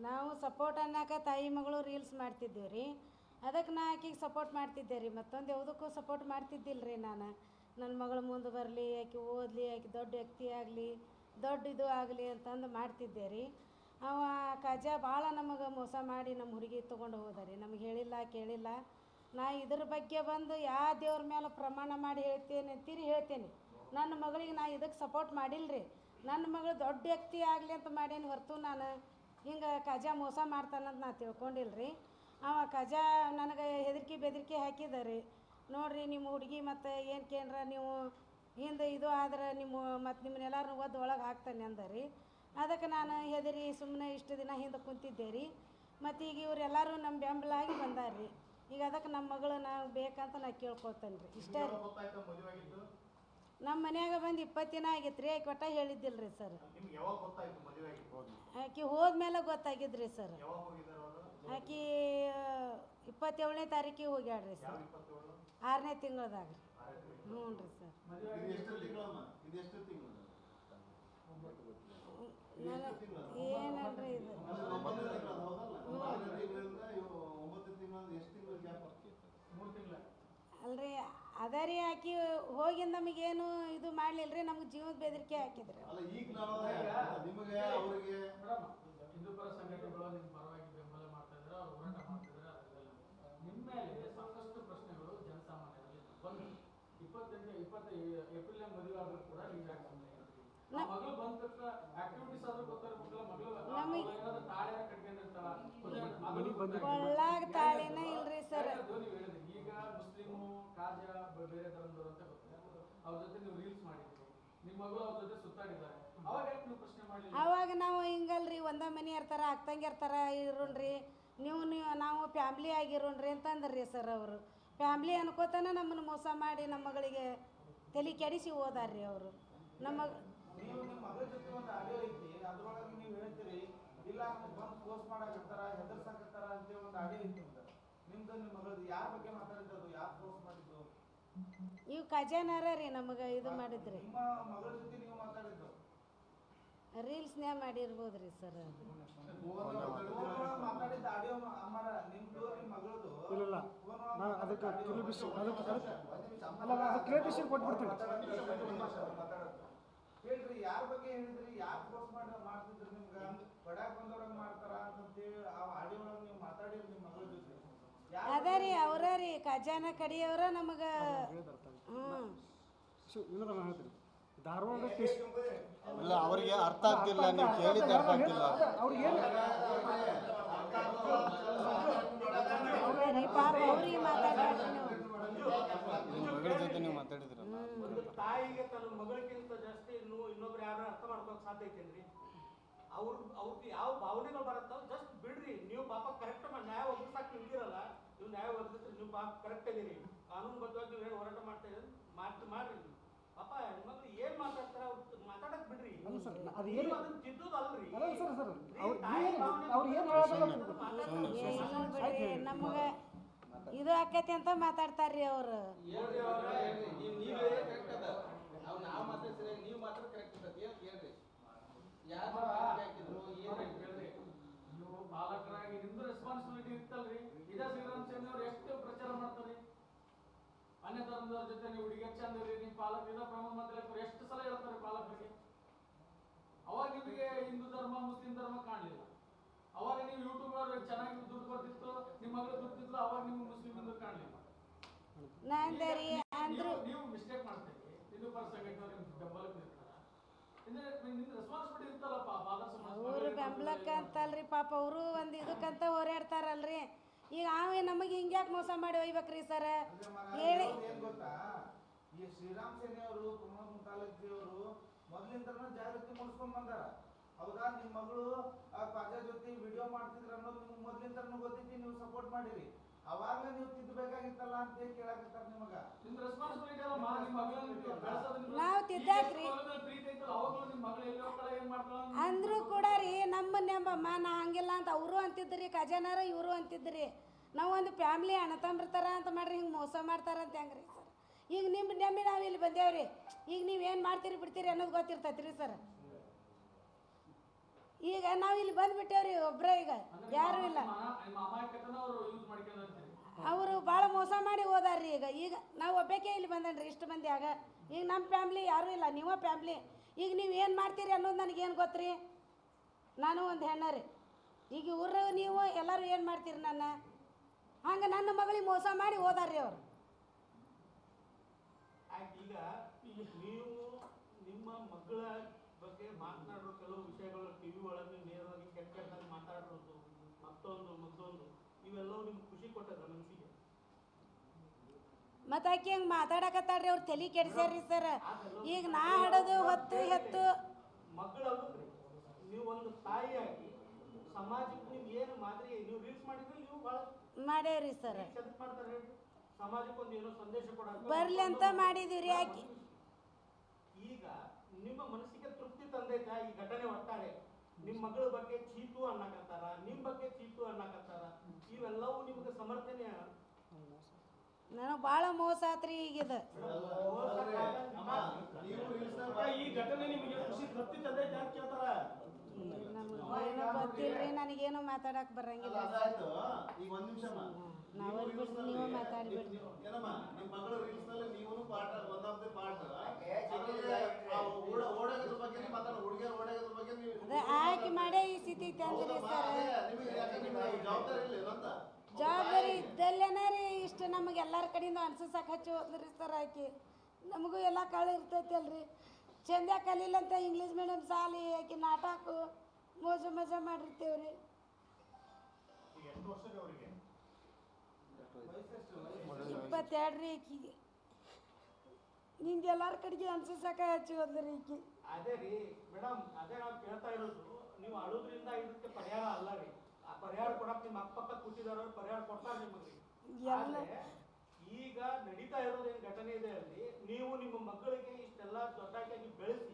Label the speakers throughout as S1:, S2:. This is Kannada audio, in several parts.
S1: ನಾವು ಸಪೋರ್ಟ್ ಅನ್ನಕ ತಾಯಿ ಮಗಳು ರೀಲ್ಸ್ ಮಾಡ್ತಿದ್ದೀವಿ ರೀ, ಅದಕ್ಕೆ ನಾ ಆಕಿಗೆ ಸಪೋರ್ಟ್ ಮಾಡ್ತಿದ್ದೆ ರೀ. ಮತ್ತೊಂದು ಯಾವುದಕ್ಕೂ ಸಪೋರ್ಟ್ ಮಾಡ್ತಿದ್ದಿಲ್ಲ ರೀ. ನಾನು ನನ್ನ ಮಗಳು ಮುಂದೆ ಬರಲಿ, ಆಕೆ ಓದಲಿ, ಆಕೆ ದೊಡ್ಡ ವ್ಯಕ್ತಿ ಆಗಲಿ, ದೊಡ್ಡ ಇದು ಆಗಲಿ ಅಂತಂದು ಮಾಡ್ತಿದ್ದೆ ರೀ. ಅವ ಕಜ ಭಾಳ ನಮಗೆ ಮೋಸ ಮಾಡಿ ನಮ್ಮ ಹುಡುಗಿ ತೊಗೊಂಡು ಹೋದ ರೀ. ನಮಗೆ ಹೇಳಿಲ್ಲ, ಕೇಳಿಲ್ಲ. ನಾ ಇದ್ರ ಬಗ್ಗೆ ಬಂದು ಯಾವ ದೇವ್ರ ಮೇಲೆ ಪ್ರಮಾಣ ಮಾಡಿ ಹೇಳ್ತೇನೆ ಅಂತೀರಿ ಹೇಳ್ತೇನೆ, ನನ್ನ ಮಗಳಿಗೆ ನಾ ಇದಕ್ಕೆ ಸಪೋರ್ಟ್ ಮಾಡಿಲ್ಲ ರೀ. ನನ್ನ ಮಗಳು ದೊಡ್ಡ ವ್ಯಕ್ತಿ ಆಗಲಿ ಅಂತ ಮಾಡೇನಿ ಹೊರತು ನಾನು ಹಿಂಗೆ ಕಜ ಮೋಸ ಮಾಡ್ತಾನಂತ ನಾ ತಿಳ್ಕೊಂಡಿಲ್ಲ ರೀ. ಅವ ಕಜ ನನಗೆ ಹೆದರಿಕೆ ಬೆದರಿಕೆ ಹಾಕಿದ ರೀ. ನೋಡಿರಿ ನಿಮ್ಮ ಹುಡುಗಿ ಮತ್ತು ಏನು ಕೇಂದ್ರ ನೀವು ಹಿಂದೆ ಇದು ಆದ್ರೆ ಮತ್ತು ನಿಮ್ಮನ್ನೆಲ್ಲರೂ ಒದ್ದು ಒಳಗೆ ಹಾಕ್ತಾನೆ ಅಂದ ರೀ. ಅದಕ್ಕೆ ನಾನು ಹೆದರಿ ಸುಮ್ಮನೆ ಇಷ್ಟು ದಿನ ಹಿಂದೆ ಕುಂತಿದ್ದೆ ರೀ. ಮತ್ತು ಈಗ ಇವರೆಲ್ಲರೂ ನಮ್ಮ ಬೆಂಬಲಾಗಿ ಬಂದಾರ ರೀ. ಈಗ ಅದಕ್ಕೆ ನಮ್ಮ ಮಗಳು ನಾವು ಬೇಕಂತ ನಾ ಕೇಳ್ಕೊಳ್ತೇನೆ ರೀ. ಇಷ್ಟೇ ರೀ. ನಮ್ಮ ಮನ್ಯಾಗ ಬಂದು 20 ದಿನ ಆಗಿತ್ತು ರೀ. ಆಕೆ ಒಟ್ಟ ಹೇಳಿದ್ದಿಲ್ಲ ರೀ ಸರ್. ಆಕೆ ಹೋದ್ಮೇಲೆ ಗೊತ್ತಾಗಿದ್ರಿ ಸರ್. ಆಕೆ 27ನೇ ತಾರೀಕಿಗೆ ಹೋಗ್ಯಾಳ್ರಿ ಸರ್, 6ನೇ ತಿಂಗಳದಾಗ ರೀ. ಹ್ಞೂ ರೀ ಸರ್. ಏನಲ್ರಿ ಇದು ಅಲ್ರಿ ಅದ ರೀ. ಆಕಿ ಹೋಗಿ ನಮಗೇನು ಇದು ಮಾಡಲಿಲ್ಲ ರೀ. ನಮ್ಗೆ ಜೀವದ ಬೆದರಿಕೆ ಹಾಕಿದ್ರಿ.
S2: ಹಿಂದೂಪರ ಸಂಘಟನೆಗಳು ನಿಮ್ಮ ಪರವಾಗಿ ಬೆಂಬಲ ಮಾಡ್ತಾ ಇದ್ದಾರೆ, ಅವ್ರು ಹೋರಾಟ ಮಾಡ್ತಿದ್ದಾರೆ. ಅದೆಲ್ಲ ನಿಮ್ಮ ಮೇಲೆ ಸಾಕಷ್ಟು ಪ್ರಶ್ನೆಗಳು ಜನಸಾಮಾನ್ಯರಲ್ಲಿ ಬಂದು 20 ಏಪ್ರಿಲ್ ಮದುವೆ ಆದ್ರೂ ಕೂಡ ನೀವು ಯಾಕೆ ಸುಮ್ಮನೆ ಮಗಳು ಬಂದ ತಕ್ಷಣ ಆಕ್ಟಿವಿಟೀಸ್ ಆದ್ರೂ ಗೊತ್ತಾರ ಮಗಳು ತಾಳ್ಯಾರ
S1: ಕಟ್ಕೊಂಡಿರ್ತಾಳ ತಾಳಿನ ಇಲ್ರಿ ಸರ್.
S2: ನೀವು ಹೇಳಿದ್ರಿ ಈಗ ಮುಸ್ಲಿಮು ಕಾಜ ಬೇರೆ ಧರ್ಮದವರು ಅಂತ ಗೊತ್ತಿಲ್ಲ, ಅವ್ರ ಜೊತೆ ನೀವು ರೀಲ್ಸ್ ಮಾಡಿದ್ರು, ನಿಮ್ಮ ಮಗಳು ಅವ್ರ ಜೊತೆ ಸುತ್ತಾಡಿದ್ದಾರೆ, ಅವಾಗ ಯಾಕೆ ನೀವು ಪ್ರಶ್ನೆ ಮಾಡಲಿಲ್ಲ?
S1: ಅವಾಗ ನಾವು ಹಿಂಗಲ್ರಿ, ಒಂದೇ ಮನೆ ಇರ್ತಾರ, ಅಕ್ಕಂಗೆ ಇರ್ತಾರ, ಇರೋಣ್ರಿ ನೀವು ನಾವು ಫ್ಯಾಮ್ಲಿ ಆಗಿರೋಣ್ರಿ ಅಂತಂದ್ರಿ ಸರ್. ಅವರು ಫ್ಯಾಮ್ಲಿ ಅನ್ಕೋತಾನೆ ನಮ್ಮನ್ನು ಮೋಸ ಮಾಡಿ ನಮ್ಮ ಮಗಳಿಗೆ ತಲೆ ಕೆಡಿಸಿ ಹೋದಾರ್ರಿ ಅವರು. ನಮ್ಮ
S3: ಮಗಳ ಜೊತೆ ಒಂದು ಆಡಿಯೋ ಐತಿ, ಅದ್ರೊಳಗೆ ನೀವು ಹೇಳ್ತೀರಿ ಇಲ್ಲ ಬಂದು ಪೋಸ್ಟ್ ಮಾಡಕತ್ತಾರ, ಹೆದರ್ಸಾಕತ್ತಾರ ಅಂತೇಳಿ ಒಂದು ಆಡಿಯೋ ಐತಿ ಅಂತ. ನಿಮ್ದು ನಿಮ್ಮ ಮಗಳದ್ದು ಯಾರ ಬಗ್ಗೆ ಮಾತಾಡಿದ್ದು, ಯಾರು ಪೋಸ್ಟ್ ಮಾಡಿದ್ದು?
S1: ಇವು ಖಜಾನಾರ ರೀ ನಮಗೆ ಇದು ಮಾಡಿದ್ರಿ.
S3: ನಿಮ್ಮ ಮಗಳ ಜೊತೆ ನೀವು ಮಾತಾಡಿದ್ದು
S1: ರೀಲ್ಸ್ನ್ಯಾಗ ಮಾಡಿರ್ಬೋದ್ರಿ ಸರ್.
S3: ಮಾತಾಡಿದ ಆಡಿಯೋ ಅಮ್ಮರ ನಿಮ್ದು ನಿಮ್ಮ ಮಗಳದು
S4: ಇಲ್ಲ ಅದಕ್ಕೆ
S3: ಹೇಳ್ರಿ, ಯಾರ ಬಗ್ಗೆ ಹೇಳಿದ್ರಿ, ಯಾರು ಪೋಸ್ಟ್ ಮಾಡ್ತಿದ್ರಿ, ನಿಮ್ಗೆ ಬಡ್ಯಾಕ್ ಬಂದವ್ರಂಗ ಮಾಡ್ತಾರ ಅಂತೇಳಿ ಆ ಆಡಿಯೋ ಒಳಗೆ ನೀವು ಮಾತಾಡಿರಿ ನಿಮ್ಮ ಮಗಳ ಜೊತೆ?
S1: ಅದ ರೀ ಅವರ ರೀ ಖಜಾನ ಕಡಿಯವರ ನಮಗೆ.
S4: ಧಾರವಾಡ
S5: ಇಲ್ಲ ಅವರಿಗೆ ಅರ್ಥ ಆಗ್ತಿಲ್ಲ, ನೀವು ಕೇಳಿದ್ದು ಅರ್ಥ ಆಗ್ತಿಲ್ಲ.
S1: ಅವ್ರಿಗೆ ಮಾತಾಡ್ರಿ
S5: ನಿಮ್ಮ ಮಗಳ ಜೊತೆ ನೀವು ಮಾತಾಡಿದ್ರ.
S6: ತಾಯಿಗೆ ತನ್ನ ಮಗಳಿಗಿಂತ ಜಾಸ್ತಿ ಇನ್ನೊಬ್ರು ಯಾರು ಅರ್ಥ ಮಾಡ್ಕೊಳಕ್ ಸಾಧ್ಯ ಐತೇನ್ರಿ? ಅವ್ರಿಗೆ ಯಾವ ಭಾವನೆಗಳು ಬರುತ್ತಾವ ಜಸ್ಟ್ ಬಿಡ್ರಿ. ನೀವು ಪಾಪ ಕರೆಕ್ಟ್ ನ್ಯಾಯ ಒದಗಿಸಾಕ್ ನಿಂತಿರಲ್ಲ, ನೀವು ನ್ಯಾಯ ಒದಗಿಸ್ರಿ, ನೀವು ಪಾಪ ಕರೆಕ್ಟ್ ಇದೀರಿ, ಕಾನೂನುಬದ್ಧವಾಗಿ ನೀವು ಏನು ಹೋರಾಟ ಮಾಡ್ತಾ ಇದ್ದೀರಿ ಮಾಡ್ರಿ. ಪಾಪ ಹೆಣ್ಮಕ್ಳು ಏನ್ ಮಾತಾಡ್ತಾರ ಮಾತಾಡಕ್ ಬಿಡ್ರಿ. ಅದನ್ನ ತಿದ್ದೋದಲ್ರಿ.
S1: ನಮಗೆ ಇದು ಆಕೈತಿ ಅಂತ ಮಾತಾಡ್ತಾರ್ರಿ ಅವರು.
S2: ನೀವು ಪಾಲಕರಾಗಿ ನಿಮ್ದು ರೆಸ್ಪಾನ್ಸಿಬಿಲಿಟಿ ಇರ್ತಲ್ರಿ. ಇದೇ ಶ್ರೀರಾಮ್ ಚಂದ್ರ ಅವ್ರು ಎಷ್ಟು ಪ್ರಚಾರ ಮಾಡ್ತಾರೆ, ಅನ್ಯ ಧರ್ಮದವ್ರ ಜೊತೆ ನೀವು ಹುಡುಗಿ ಚಂದ ಇರಿ, ನಿಮ್ಮ ಪಾಲಕರಿಂದ ಪ್ರಮಾಣ ಮಾತಾಡಕ್ಕೆ ಎಷ್ಟು ಸಲ ಹೇಳ್ತಾರೆ ಪಾಲಕರಿಗೆ. ಅವಾಗ ನಿಮಗೆ ಹಿಂದೂ ಧರ್ಮ ಮುಸ್ಲಿಂ ಧರ್ಮ ಕಾಣಲಿಲ್ಲ. ಅವಾಗ ನೀವು ಯೂಟ್ಯೂಬ್ ಅವ್ರು ಚೆನ್ನಾಗಿ ದುಡ್ಡು ಬರ್ತಿತ್ತು, ನಿಮ್ಮ ಮಗಳು ದುಡ್ಡಿತ್ತು, ಅವಾಗ ನಿಮ್ಗೆ ಮುಸ್ಲಿಂ ಹಿಂದೂ ಕಾಣಲಿಲ್ಲ. ನೀವು ಮಿಸ್ಟೇಕ್ ಮಾಡ್ತೀರಿ. ಹಿಂದೂ ಪರ ಸಂಘಟನೆ ಬೆಂಬಲಕ್ಕೆ ನಿಲ್ತಾರ, ರೆಸ್ಪಾನ್ಸಿಬಿಲಿಟಿ ಇರ್ತಲ್ಲಪ್ಪ.
S1: ಅವರು ಬೆಂಬಲಕ್ಕೆ ಅಂತಲ್ರಿ ಪಾಪ, ಅವರು ಒಂದು ಇದಕ್ಕಂತ ಹೋರಾಡ್ತಾರಲ್ರಿ. ಈಗ ನಮಗೆ ಹಿಂಗ್ಯಾಕೆ ಮೋಸ ಮಾಡಿ ಒಯ್ಬೇಕ್ರಿ ಸರ್ ಹೇಳಿ.
S3: ಏನ್ ಗೊತ್ತಾ, ಈ ಶ್ರೀರಾಮ್ ಸೇನೆ ಅವರು ಕುಮಾರ್ ಮುತಾಲಜಿ ಅವರು ಮೊದಲಿಂದ ಜಾಗೃತಿ ಮೂಡಿಸ್ಕೊಂಡ್ ಬಂದಾರ. ಹೌದಾ? ನಿಮ್ಮ ಮಗಳು ಆ ಪಾಜಾ ಜೊತೆ ವಿಡಿಯೋ ಮಾಡ್ತಿದ್ರ ಅನ್ನೋದು ನಿಮ್ಗೆ ಮೊದ್ಲಿಂದ ಗೊತ್ತೈತಿ, ನೀವು ಸಪೋರ್ಟ್ ಮಾಡಿರಿ. ಅವಾಗಲೇ ನೀವು ತಿದ್ದಬೇಕಾಗಿತ್ತಲ್ಲ ಅಂತ ಕೇಳಾಕತ್ತಾರ ನಿಮಗ.
S1: ನಾವು ತಿದ್ದಾಕ್ರಿ ಅಂದ್ರು ಕೂಡ ರೀ ನಮ್ಮಮ್ಮ ನಾ ಹಂಗಿಲ್ಲ ಅಂತ ಅವರು ಅಂತಿದ್ರಿ, ಖಜಾನಾರ ಇವರು ಅಂತಿದ್ರಿ. ನಾವು ಒಂದು ಫ್ಯಾಮ್ಲಿ ಅಣ್ಣ ತಮ್ಮರ್ತಾರ ಅಂತ ಮಾಡ್ರಿ, ಹಿಂಗೆ ಮೋಸ ಮಾಡ್ತಾರಂತ ಹೆಂಗ್ರಿ ಸರ್? ಈಗ ನಿಮ್ಮ ನೆಮ್ಮಿ ನಾವು ಇಲ್ಲಿ ಬಂದೇವ್ರಿ. ಈಗ ನೀವೇನು ಮಾಡ್ತೀರಿ ಬಿಡ್ತೀರಿ ಅನ್ನೋದು ಗೊತ್ತಿರ್ತೈತಿ ರೀ ಸರ್. ಈಗ ನಾವು ಇಲ್ಲಿ ಬಂದ್ಬಿಟ್ಟೇವ್ರಿ ಒಬ್ಬರೇ ಈಗ ಯಾರೂ ಇಲ್ಲ.
S2: ನಿಮ್ಮ ಅಮಾಯಕತನ ಅವರು ಯೂಸ್ ಮಾಡ್ಕೊಂಡ್ರಿ.
S1: ಅವರು ಭಾಳ ಮೋಸ ಮಾಡಿ ಹೋದಾರ್ರಿ. ಈಗ ನಾವು ಒಬ್ಬಾಕೆ ಇಲ್ಲಿ ಬಂದನ್ರಿ ಇಷ್ಟು ಮಂದಿ ಆಗ. ಈಗ ನಮ್ಮ ಫ್ಯಾಮ್ಲಿ ಯಾರೂ ಇಲ್ಲ, ನೀವೇ ಫ್ಯಾಮ್ಲಿ. ಈಗ ನೀವು ಏನು ಮಾಡ್ತೀರಿ ಅನ್ನೋದು ನನಗೇನು ಗೊತ್ತ್ರಿ? ನಾನು ಒಂದು ಹೆಣ್ಣ ರೀ. ಈಗ ಊರ ನೀವು ಎಲ್ಲರೂ ಏನು ಮಾಡ್ತೀರಿ ಹಂಗೆ ನನ್ನ ಮಗಳಿಗೆ ಮೋಸ ಮಾಡಿ ಹೋದಾರ್ರಿ ಅವರು.
S6: ಈಗ ನೀವು ನಿಮ್ಮ ಮಗಳ ಬಗ್ಗೆ ಮಾತನಾಡೋ ಕೆಲವು ವಿಷಯಗಳು ಟಿವಿ ಒಳಗೆ ನೇರವಾಗಿ ಕೆಟ್ಟದಾಗಿ ಮಾತಾಡೋದು, ಮತ್ತೊಂದು ಇವೆಲ್ಲವೂ ನಿಮ್ಗೆ ಖುಷಿ ಕೊಟ್ಟದ ಮನಸ್ಸಿಗೆ?
S1: ಮತ್ತು ಆಕೆ ಹಂಗೆ ಮಾತಾಡಕತ್ತಾಡ್ರಿ, ಅವ್ರು ತಲೆ ಕೆಡಿಸ್ಯಾರ್ರಿ ಸರ್. ಈಗ ನಾ ಹಾಡೋದು ಹೊತ್ತು ಹೆತ್ತು
S6: ಮಕ್ಕಳು ನೀವು ಒಂದು ತಾಯಿಯಾಗಿ ಸಮಾಜಕ್ಕೆ ನೀವು ಏನು ಮಾದರಿ ನೀವು ರೀಲ್ಸ್ ಮಾಡಿದ್ರೆ ನೀವು ಭಾಳ
S1: ಮಾಡೇವ್ರಿ ಸರ್.
S6: ಚದಕ್ ಮಾಡ್ತಾರೆ ಹೇಳಿ, ಸಮಾಜಕ್ಕೆ ಒಂದು ಏನೋ ಸಂದೇಶ ಕೊಡಕ್ಕೆ
S1: ಬರ್ಲಿ ಅಂತ ಮಾಡಿದೀವಿ ಆಕಿ.
S6: ಈಗ ನಿಮ್ಮ ಮನಸ್ಸಿಗೆ ತೃಪ್ತಿ ತಂದೈತ ಈ ಘಟನೆ ಒಟ್ಟಾರೆ? ನಿಮ್ಮ ಮಗಳ ಬಗ್ಗೆ ಚೀತು ಅನ್ನಕತ್ತಾರ, ನಿಮ್ಮ ಬಗ್ಗೆ ಚೀತು ಅನ್ನಕತ್ತಾರ, ಇವೆಲ್ಲವೂ ನಿಮ್ಗೆ ಸಮರ್ಥನೆ?
S1: ನನಗೆ ಭಾಳ ಮೋಸ ಆತ್ರಿ ಈಗಿದು.
S6: ಈ ಘಟನೆ ನಿಮಗೆ ಖುಷಿ ತೃಪ್ತಿ ತಂದೈತ ಅಂತ ಕೇಳ್ತಾರ.
S1: ನಮಗೇನು ಗೊತ್ತಿಲ್ರಿ, ನನಗೇನು ಮಾತಾಡಕ್ ಬರಂಗಿಲ್ಲ.
S5: ಅದಾಯ್ತು. ಈಗ ಒಂದ್ ನಿಮಿಷ
S1: ನಾವು ಬಿಡ್ರಿ, ನೀವು ಮಾತಾಡ್ಬಿಡ್ರಿ.
S5: ಏನಮ್ಮ ನಿಮ್ಮ ಮಗಳು ರೀಲ್ಸ್ ನಲ್ಲಿ ನೀವು part one of the part ಓಡೋದ್ರ ಬಗ್ಗೆ ನೀವು ಮಾತಾಡೋ ಹುಡುಗಿಯರ ಓಡೋದ್ರ ಬಗ್ಗೆ ನೀವು
S1: ಅದೇ ಆಯ್ಕೆ ಮಾಡೇ ಈ ಸ್ಥಿತಿ ತಂದ್ರಿ ಸರ್.
S5: ನಿಮಗೆ ಯಾಕೆ ನಿಮಗೆ ಜವಾಬ್ದಾರಿ ಇಲ್ಲ ಅಂತ
S1: ಜವಾಬ್ದಾರಿ ಇದ್ದಲ್ಲೇನ ರೀ ಇಷ್ಟು ನಮಗೆ ಎಲ್ಲರ ಕಡೆಯಿಂದ ಅನ್ಸಕ್ಕೆ ಹಚ್ಚಿ ಹೋದ್ರಿ ಸರ್. ಆಕಿ ನಮಗೂ ಎಲ್ಲ ಕಾಳು ಇರ್ತೈತಿ ಅಲ್ರಿ. ಚಂದ ಕಲೀಲಿ ಅಂತ ಇಂಗ್ಲೀಷ್ ಮೀಡಿಯಮ್ ಸಾಲಿ ಆಕಿ ನಾಟಕ ಮಜಾ ಮಾಡಿರ್ತೇವ್ರಿ. 22 ರೀ ಈಕಿಗೆ. ನಿಂಗೆ ಎಲ್ಲರ ಕಡೆಗೆ ಅನ್ಸಕ್ಕೆ ಹಚ್ಚಿ ಹೋದ್ರಿ ಈಕಿ.
S6: ಅದೇ ರೀ ಮೇಡಮ್, ಅದೇ ನಾವು ಕೇಳ್ತಾ ಇರೋದು, ನೀವು ಅಳುದ್ರಿಂದ ಇದಕ್ಕೆ ಪರಿಹಾರ ಅಲ್ಲ ರೀ. ಆ ಪರಿಹಾರ ಕೊಡಕ್ಕೆ ನಿಮ್ಮ ಅಕ್ಕಪಕ್ಕ ಕೂತಿದಾರ ಪರಿಹಾರ ಕೊಡ್ತಾರೆ ನಿಮಗೆ. ಈಗ ನಡೀತಾ ಇರೋದು ಏನು ಘಟನೆ ಇದೆ ಅಲ್ಲಿ, ನೀವು ನಿಮ್ಮ ಮಕ್ಕಳಿಗೆ ಇಷ್ಟೆಲ್ಲ ದೊಡ್ಡಾಗಿ ಬೆಳೆಸಿ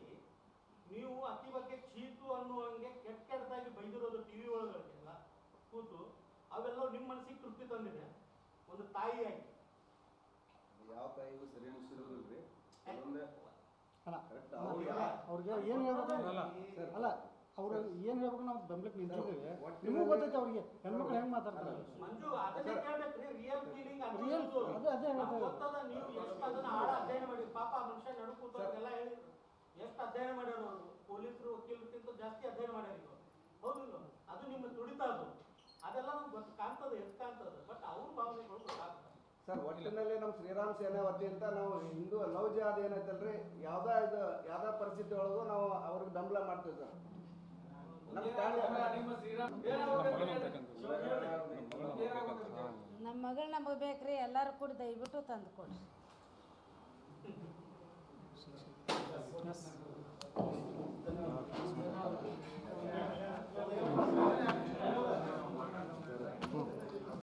S6: ನೀವು ಅತಿ ಬಗ್ಗೆ ಚೀತು ಅನ್ನುವಂಗೆ ಕೆಟ್ಟದಾಗಿ ಬೈದಿರೋದು ಟಿವಿ ಒಳಗೆಲ್ಲ ಕೂತು, ಅವೆಲ್ಲ ನಿಮ್ಮ ಮನಸ್ಸಿಗೆ ತೃಪ್ತಿ ತಂದಿದೆ ಒಂದು ತಾಯಿಯಾಗಿ?
S7: ಯಾವ ತಾಯಿಗೂ ಸರಿ ಅನಿಸಿರೋದಿಲ್ರಿ.
S4: ಅವ್ರಿಗೆ ಏನು ಹೇಳ್ಬೇಕು ಅಲ್ಲ, ಅವ್ರು ಏನು ಹೇಳ್ಬೇಕು ನಾವು ಬೆಂಬಲಕ್ಕೆ ನಿಂತಿದ್ದೇವೆ. ನಿಮಗೂ ಗೊತ್ತೈತೆ ಅವ್ರಿಗೆ ಹೆಣ್ಮಕ್ಳು ಹೆಂಗೆ ಮಾತಾಡ್ತಾರೆ.
S6: ಮಂಜು ಅದನ್ನೇ ಕೇಳ್ಬೇಕ್ರಿ, ರಿಯಲ್ ಫೀಲಿಂಗ್
S4: ಅದೇ
S6: ಗೊತ್ತದ. ನೀವು ಎಷ್ಟು ಅದನ್ನ ಹಾಡ ಅಧ್ಯಯನ ಮಾಡಿ, ಪಾಪ ಆ ಮನುಷ್ಯ ನಡು ಕೂತವ್ರಿಗೆಲ್ಲ ಹೇಳಿ ಎಷ್ಟು ಅಧ್ಯಯನ ಮಾಡ್ಯಾರ ಅವರು. ಪೊಲೀಸರು ವಕೀಲರಿಗಿಂತ ಜಾಸ್ತಿ ಅಧ್ಯಯನ ಮಾಡ್ಯಾರ ಈಗ. ಹೌದಿಲ್ಲ? ಅದು ನಿಮ್ಮ ತುಡಿತ ಅದು. ಅದೆಲ್ಲ ನಮ್ಗೆ ಗೊತ್ತು ಕಾಣ್ತದೆ, ಎಷ್ಟು ಕಾಣ್ತದೆ. ಬಟ್ ಅವ್ರ ಭಾವನೆಗಳು ಗೊತ್ತಾಗ್ತದೆ
S7: ಸರ್. ಒಟ್ಟಿನಲ್ಲಿ ನಮ್ಮ ಶ್ರೀರಾಮ್ ಸೇನೆ ವತಿಯಿಂದ ನಾವು ಹಿಂದೂ ಲವ್ ಜಿಹಾದ್ ಏನೈತಲ್ರಿ, ಯಾವ್ದಾ ಪರಿಸ್ಥಿತಿ ಒಳಗೂ ನಾವು ಅವ್ರಿಗೆ ಬೆಂಬಲ ಮಾಡ್ತೀವಿ ಸರ್.
S1: ನಮ್ಮ ಮಗಳು ನಮಗೆ ಬೇಕ್ರಿ, ಎಲ್ಲರೂ ಕೂಡ ದಯವಿಟ್ಟು ತಂದು ಕೊಡ್ರಿ.